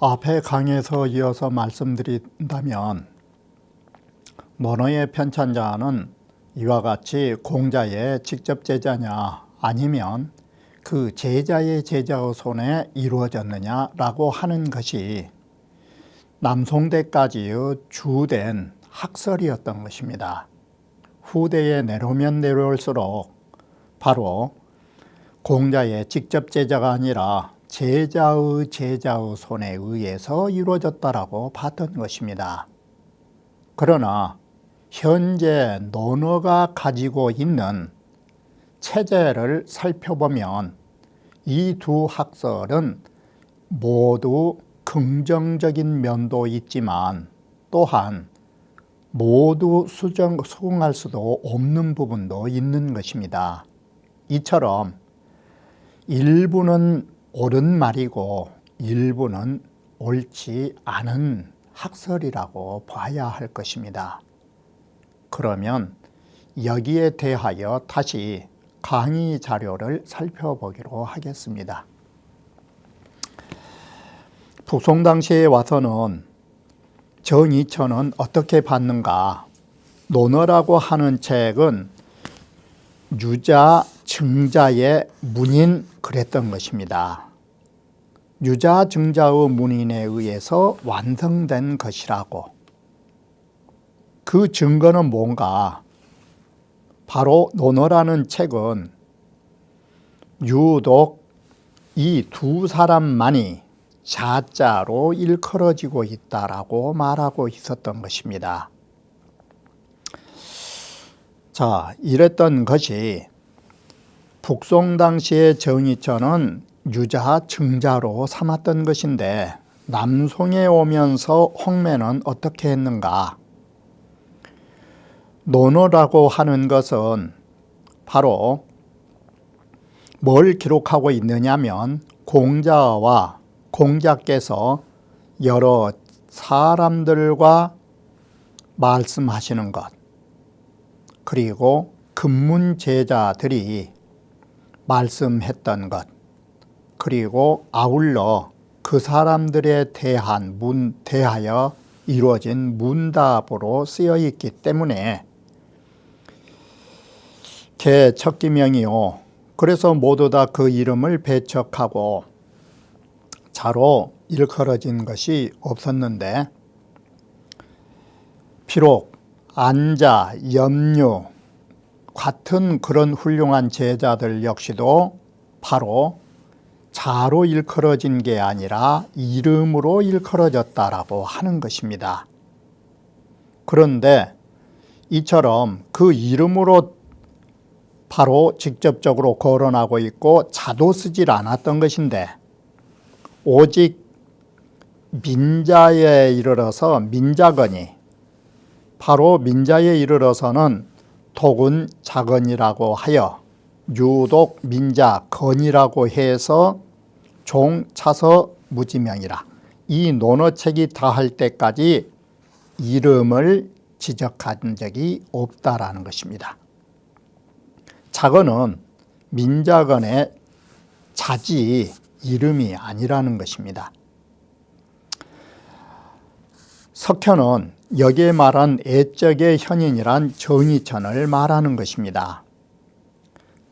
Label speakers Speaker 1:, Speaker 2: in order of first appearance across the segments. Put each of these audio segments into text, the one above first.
Speaker 1: 앞에 강에서 이어서 말씀드린다면 논어의 편찬자는 이와 같이 공자의 직접 제자냐 아니면 그 제자의 제자의 손에 이루어졌느냐라고 하는 것이 남송대까지의 주된 학설이었던 것입니다. 후대에 내려오면 내려올수록 바로 공자의 직접 제자가 아니라 제자의 손에 의해서 이루어졌다라고 봤던 것입니다. 그러나 현재 논어가 가지고 있는 체제를 살펴보면 이 두 학설은 모두 긍정적인 면도 있지만 또한 모두 수긍할 수도 없는 부분도 있는 것입니다. 이처럼 일부는 옳은 말이고 일부는 옳지 않은 학설이라고 봐야 할 것입니다. 그러면 여기에 대하여 다시 강의 자료를 살펴보기로 하겠습니다. 북송 당시에 와서는 정이천은 어떻게 봤는가? 논어라고 하는 책은 유자, 증자의 문인 그랬던 것입니다. 유자, 증자의 문인에 의해서 완성된 것이라고. 그 증거는 뭔가? 바로 논어라는 책은 유독 이 두 사람만이 자자로 일컬어지고 있다라고 말하고 있었던 것입니다. 자, 이랬던 것이 북송 당시의 정이천은 유자, 증자로 삼았던 것인데 남송에 오면서 홍매는 어떻게 했는가? 논어라고 하는 것은 바로 뭘 기록하고 있느냐면 공자께서 여러 사람들과 말씀하시는 것, 그리고 금문 제자들이 말씀했던 것, 그리고 아울러 그 사람들에 대하여 이루어진 문답으로 쓰여 있기 때문에 개척기명이요. 그래서 모두 다 그 이름을 배척하고 자로 일컬어진 것이 없었는데 비록 안자, 염류 같은 그런 훌륭한 제자들 역시도 바로 자로 일컬어진 게 아니라 이름으로 일컬어졌다라고 하는 것입니다. 그런데 이처럼 그 이름으로 바로 직접적으로 거론하고 있고 자도 쓰질 않았던 것인데 오직 민자에 이르러서 민자건이 바로 민자에 이르러서는 독은 자건이라고 하여 유독 민자건이라고 해서 종차서 무지명이라 이 논어책이 다할 때까지 이름을 지적한 적이 없다라는 것입니다. 자건은 민자건의 자지 이름이 아니라는 것입니다. 석현은 여기에 말한 애적의 현인이란 정이천을 말하는 것입니다.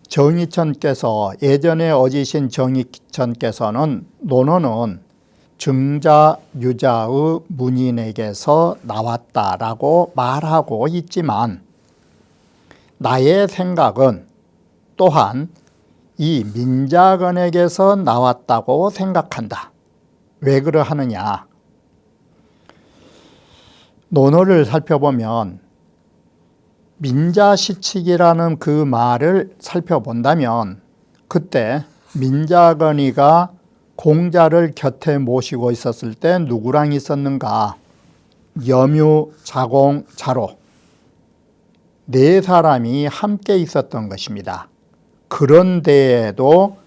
Speaker 1: 정이천께서 예전에 어지신 정이천께서는 논어는 증자, 유자의 문인에게서 나왔다라고 말하고 있지만 나의 생각은 또한 이 민자건에게서 나왔다고 생각한다. 왜 그러하느냐? 논어를 살펴보면 민자시칙이라는 그 말을 살펴본다면 그때 민자건이가 공자를 곁에 모시고 있었을 때 누구랑 있었는가? 염유, 자공, 자로 네 사람이 함께 있었던 것입니다. 그런데에도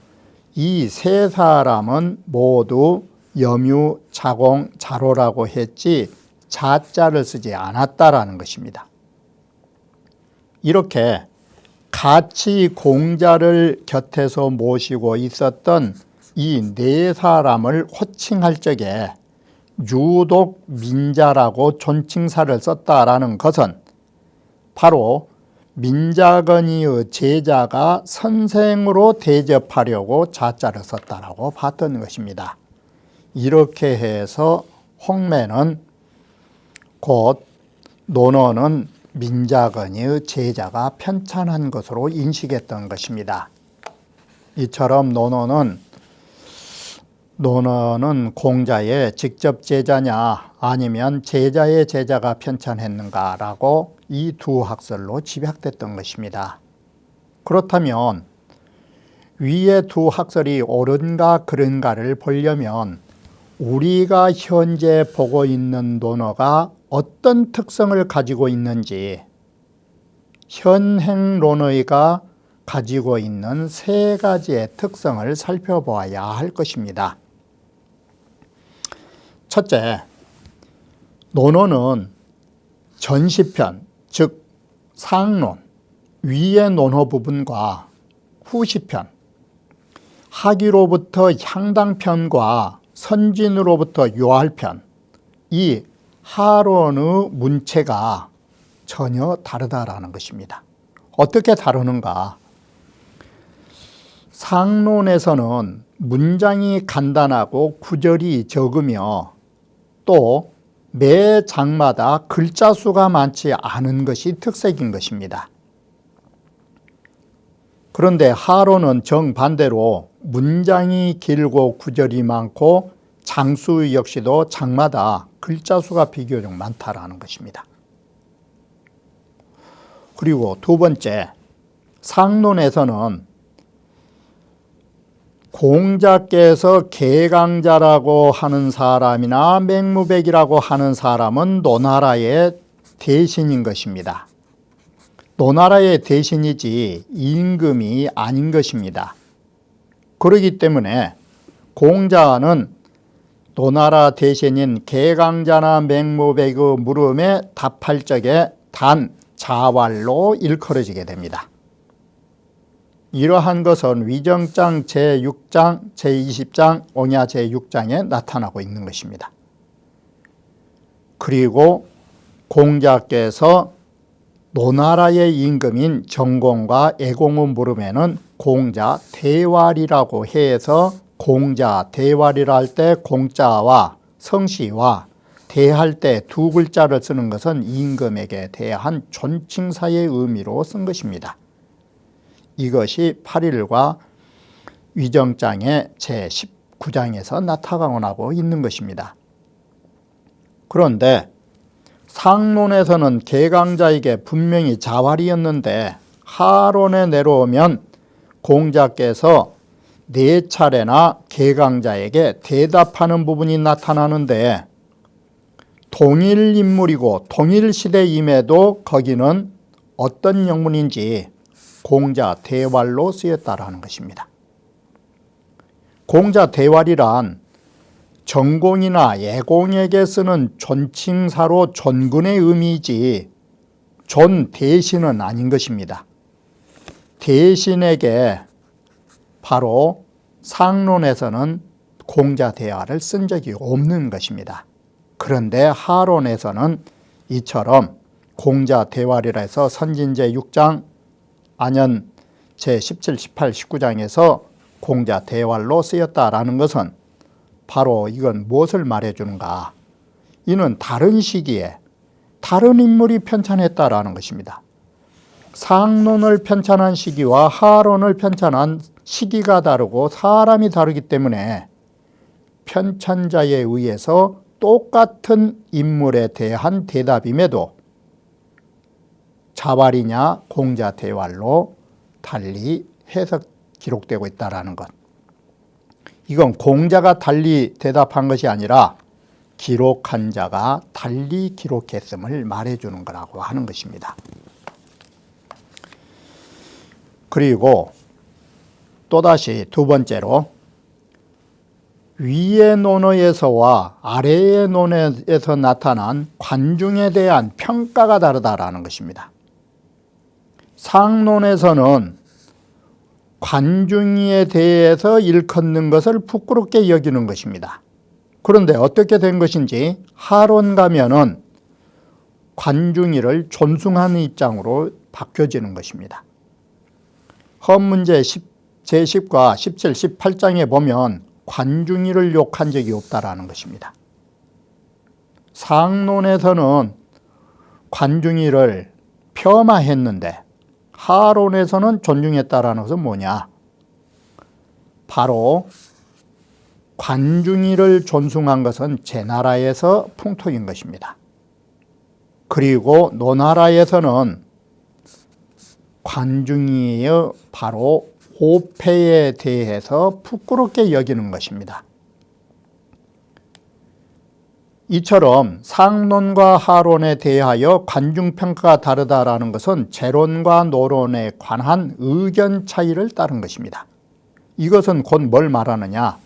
Speaker 1: 이 세 사람은 모두 염유, 자공, 자로라고 했지 자자를 쓰지 않았다라는 것입니다. 이렇게 같이 공자를 곁에서 모시고 있었던 이 네 사람을 호칭할 적에 유독 민자라고 존칭사를 썼다라는 것은 바로 민자건이의 제자가 선생으로 대접하려고 자자를 썼다라고 봤던 것입니다. 이렇게 해서 홍매는 곧 논어는 민자건이의 제자가 편찬한 것으로 인식했던 것입니다. 이처럼 논어는 공자의 직접 제자냐 아니면 제자의 제자가 편찬했는가라고 이 두 학설로 집약됐던 것입니다. 그렇다면 위의 두 학설이 옳은가 그른가를 보려면 우리가 현재 보고 있는 논어가 어떤 특성을 가지고 있는지 현행 논어가 가지고 있는 세 가지의 특성을 살펴보아야 할 것입니다. 첫째, 논어는 전시편, 즉 상론, 위의 논어 부분과 후시편, 하기로부터 향당편과 선진으로부터 요할편, 이 하론의 문체가 전혀 다르다라는 것입니다. 어떻게 다르는가? 상론에서는 문장이 간단하고 구절이 적으며 또 매 장마다 글자 수가 많지 않은 것이 특색인 것입니다. 그런데 하론은 정반대로 문장이 길고 구절이 많고 장수 역시도 장마다 글자 수가 비교적 많다라는 것입니다. 그리고 두 번째, 상론에서는 공자께서 개강자라고 하는 사람이나 맹무백이라고 하는 사람은 노나라의 대신인 것입니다. 노나라의 대신이지 임금이 아닌 것입니다. 그렇기 때문에 공자는 노나라 대신인 개강자나 맹무백의 물음에 답할 적에 단 자왈로 일컬어지게 됩니다. 이러한 것은 위정장 제6장, 제20장, 옹야 제6장에 나타나고 있는 것입니다. 그리고 공자께서 노나라의 임금인 정공과 애공의 물음에는 공자 대왈이라고 해서 공자 대왈이라 할 때 공자와 성씨와 대할 때 두 글자를 쓰는 것은 임금에게 대한 존칭사의 의미로 쓴 것입니다. 이것이 8일과 위정장의 제19장에서 나타나고 있는 것입니다. 그런데 상론에서는 개강자에게 분명히 자왈이었는데 하론에 내려오면 공자께서 4차례나 개강자에게 대답하는 부분이 나타나는데 동일 인물이고 동일 시대임에도 거기는 어떤 영문인지 공자 대왈로 쓰였다라는 것입니다. 공자 대왈이란 정공이나 예공에게 쓰는 존칭사로 존군의 의미이지 존 대신은 아닌 것입니다. 대신에게 바로 상론에서는 공자 대왈을 쓴 적이 없는 것입니다. 그런데 하론에서는 이처럼 공자 대왈이라 해서 선진제 6장 안연 제17, 18, 19장에서 공자 대왈로 쓰였다라는 것은 바로 이건 무엇을 말해주는가? 이는 다른 시기에 다른 인물이 편찬했다라는 것입니다. 상론을 편찬한 시기와 하론을 편찬한 시기가 다르고 사람이 다르기 때문에 편찬자에 의해서 똑같은 인물에 대한 대답임에도 자왈이냐 공자 대왈로 달리 해석 기록되고 있다는 것. 이건 공자가 달리 대답한 것이 아니라 기록한 자가 달리 기록했음을 말해주는 거라고 하는 것입니다. 그리고 또다시 두 번째로 위의 논어에서와 아래의 논어에서 나타난 관중에 대한 평가가 다르다라는 것입니다. 상론에서는 관중에 대해서 일컫는 것을 부끄럽게 여기는 것입니다. 그런데 어떻게 된 것인지 하론 가면은 관중이를 존중하는 입장으로 바뀌어지는 것입니다. 헌문제 제10과 17, 18장에 보면 관중이를 욕한 적이 없다라는 것입니다. 상론에서는 관중이를 폄하했는데 하론에서는 존중했다라는 것은 뭐냐? 바로 관중이를 존중한 것은 제 나라에서 풍토인 것입니다. 그리고 노나라에서는 관중이의 바로 오패에 대해서 부끄럽게 여기는 것입니다. 이처럼 상론과 하론에 대하여 관중평가가 다르다라는 것은 재론과 노론에 관한 의견 차이를 따른 것입니다. 이것은 곧 뭘 말하느냐?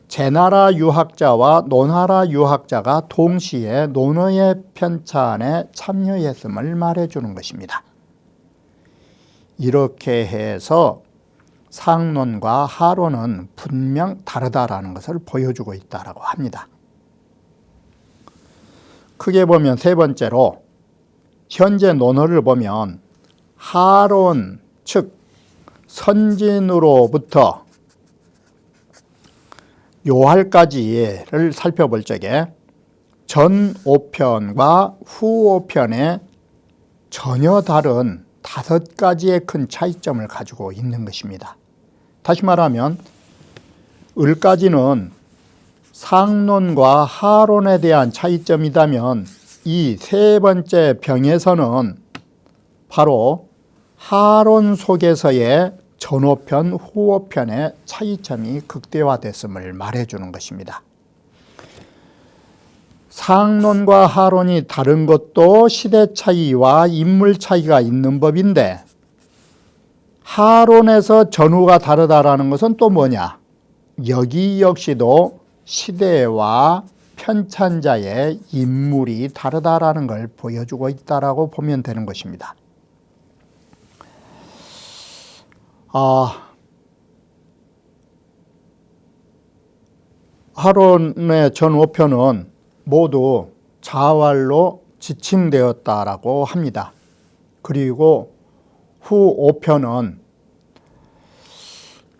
Speaker 1: 제나라 유학자와 노나라 유학자가 동시에 논어의 편찬에 참여했음을 말해주는 것입니다. 이렇게 해서 상론과 하론은 분명 다르다라는 것을 보여주고 있다고 합니다. 크게 보면 세 번째로 현재 논어를 보면 하론 즉 선진으로부터 요할까지를 살펴볼 적에 전 5편과 후 5편에 전혀 다른 5가지의 큰 차이점을 가지고 있는 것입니다. 다시 말하면 을까지는 상론과 하론에 대한 차이점이라면 이 세 번째 병에서는 바로 하론 속에서의 전호편, 후호편의 차이점이 극대화됐음을 말해주는 것입니다. 상론과 하론이 다른 것도 시대 차이와 인물 차이가 있는 법인데 하론에서 전후가 다르다라는 것은 또 뭐냐? 여기 역시도 시대와 편찬자의 인물이 다르다라는 걸 보여주고 있다라고 보면 되는 것입니다. 하론의 전 5편은 모두 자왈로 지칭되었다라고 합니다. 그리고 후 5편은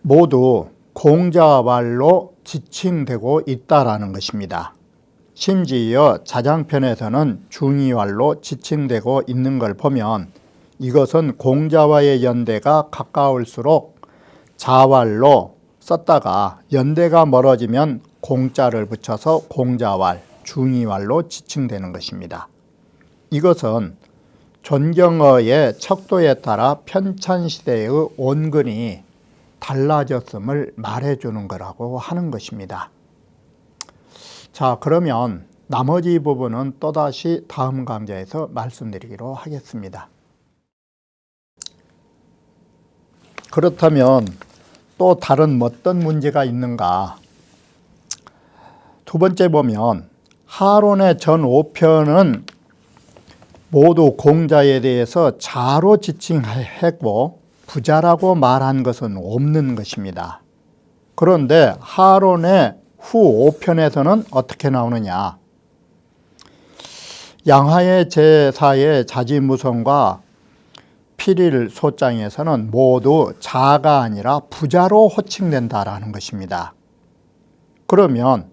Speaker 1: 모두 공자왈로 지칭되고 있다라는 것입니다. 심지어 자장편에서는 중의왈로 지칭되고 있는 걸 보면 이것은 공자와의 연대가 가까울수록 자왈로 썼다가 연대가 멀어지면 공자를 붙여서 공자왈, 중의왈로 지칭되는 것입니다. 이것은 존경어의 척도에 따라 편찬시대의 원근이 달라졌음을 말해주는 거라고 하는 것입니다. 자, 그러면 나머지 부분은 또다시 다음 강좌에서 말씀드리기로 하겠습니다. 그렇다면 또 다른 어떤 문제가 있는가? 두 번째 보면 하론의 전 5편은 모두 공자에 대해서 자로 지칭했고 부자라고 말한 것은 없는 것입니다. 그런데 하론의 후 5편에서는 어떻게 나오느냐? 양하의 제4의 자지무성과 필일 소장에서는 모두 자가 아니라 부자로 호칭된다라는 것입니다. 그러면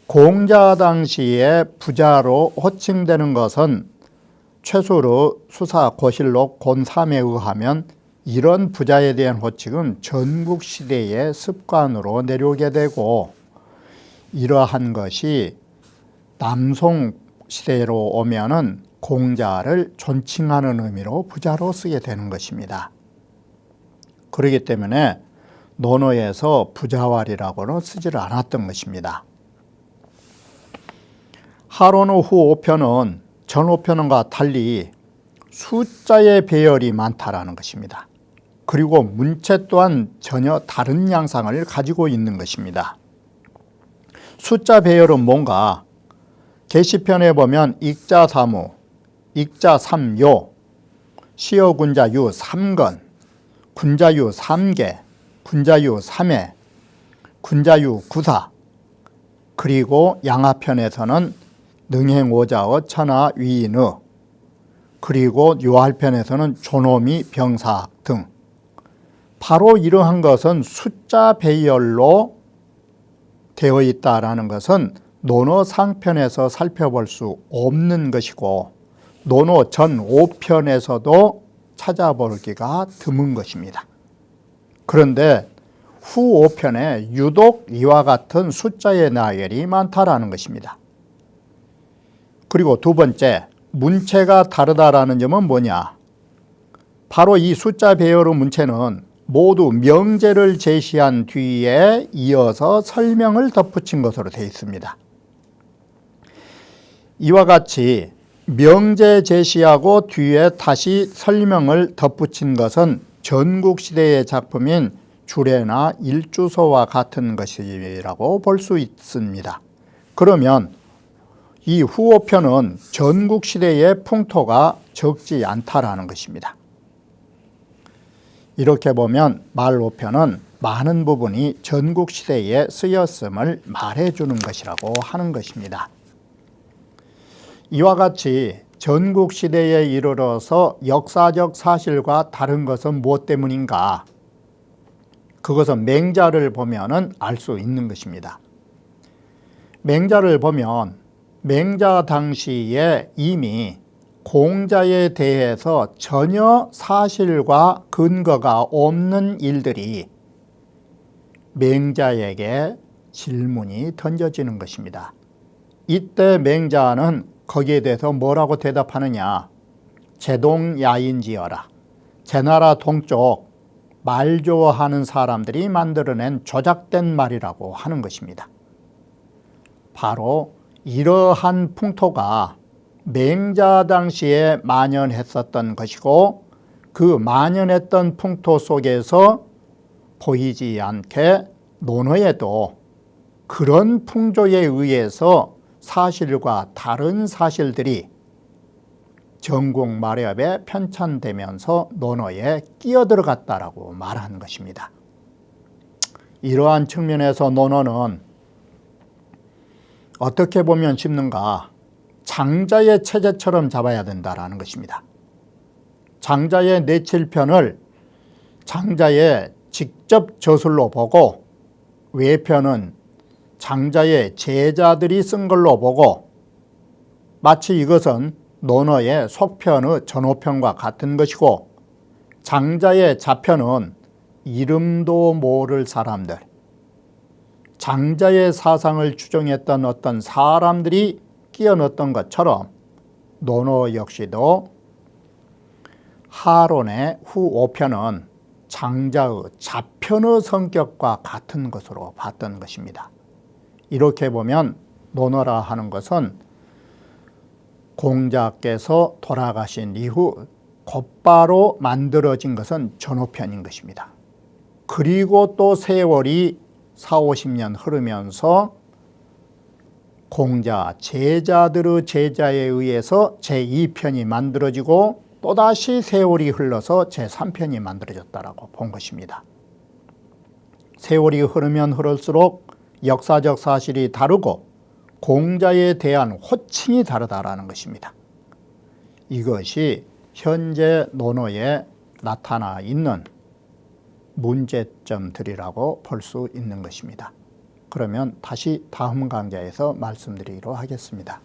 Speaker 1: 공자 당시에 부자로 호칭되는 것은 최수로 수사고실록 곤3에 의하면 이런 부자에 대한 호칭은 전국시대의 습관으로 내려오게 되고 이러한 것이 남송시대로 오면은 공자를 존칭하는 의미로 부자로 쓰게 되는 것입니다. 그렇기 때문에 논어에서 부자왈이라고는 쓰지를 않았던 것입니다. 하론 후 5편은 전 5편과 달리 숫자의 배열이 많다라는 것입니다. 그리고 문체 또한 전혀 다른 양상을 가지고 있는 것입니다. 숫자 배열은 뭔가? 계시편에 보면 익자사무, 익자삼요, 시어군자유 3건, 군자유 3개, 군자유 3회, 군자유 9사 그리고 양하편에서는 능행오자어 천하 위인의, 그리고 요할편에서는 존엄이 병사 등, 바로 이러한 것은 숫자 배열로 되어 있다라는 것은 논어 상편에서 살펴볼 수 없는 것이고 논어 전 5편에서도 찾아보기가 드문 것입니다. 그런데 후 5편에 유독 이와 같은 숫자의 나열이 많다라는 것입니다. 그리고 두 번째, 문체가 다르다라는 점은 뭐냐? 바로 이 숫자 배열의 문체는 모두 명제를 제시한 뒤에 이어서 설명을 덧붙인 것으로 되어 있습니다. 이와 같이 명제 제시하고 뒤에 다시 설명을 덧붙인 것은 전국시대의 작품인 주례나 일주서와 같은 것이라고 볼 수 있습니다. 그러면 이 후오편은 전국시대의 풍토가 적지 않다라는 것입니다. 이렇게 보면 말오편은 많은 부분이 전국시대에 쓰였음을 말해주는 것이라고 하는 것입니다. 이와 같이 전국시대에 이르러서 역사적 사실과 다른 것은 무엇 때문인가? 그것은 맹자를 보면 알 수 있는 것입니다. 맹자를 보면 맹자 당시에 이미 공자에 대해서 전혀 사실과 근거가 없는 일들이 맹자에게 질문이 던져지는 것입니다. 이때 맹자는 거기에 대해서 뭐라고 대답하느냐? 제동야인지어라. 제 나라 동쪽 말 좋아하는 사람들이 만들어낸 조작된 말이라고 하는 것입니다. 바로 이러한 풍토가 맹자 당시에 만연했었던 것이고 그 만연했던 풍토 속에서 보이지 않게 논어에도 그런 풍조에 의해서 사실과 다른 사실들이 전국 마렵에 편찬되면서 논어에 끼어들어갔다라고 말하는 것입니다. 이러한 측면에서 논어는 어떻게 보면 쉽는가? 장자의 체제처럼 잡아야 된다라는 것입니다. 장자의 뇌칠편을 장자의 직접 저술로 보고 외편은 장자의 제자들이 쓴 걸로 보고 마치 이것은 논어의 속편의 전호편과 같은 것이고 장자의 자편은 이름도 모를 사람들, 장자의 사상을 추종했던 어떤 사람들이 끼어 넣었던 것처럼 논어 역시도 하론의 후 5편은 장자의 자편의 성격과 같은 것으로 봤던 것입니다. 이렇게 보면 논어라 하는 것은 공자께서 돌아가신 이후 곧바로 만들어진 것은 전호편인 것입니다. 그리고 또 세월이 40-50년 흐르면서 공자 제자들의 제자에 의해서 제2편이 만들어지고 또다시 세월이 흘러서 제3편이 만들어졌다라고 본 것입니다. 세월이 흐르면 흐를수록 역사적 사실이 다르고 공자에 대한 호칭이 다르다라는 것입니다. 이것이 현재 논어에 나타나 있는 문제점들이라고 볼 수 있는 것입니다. 그러면 다시 다음 강좌에서 말씀드리도록 하겠습니다.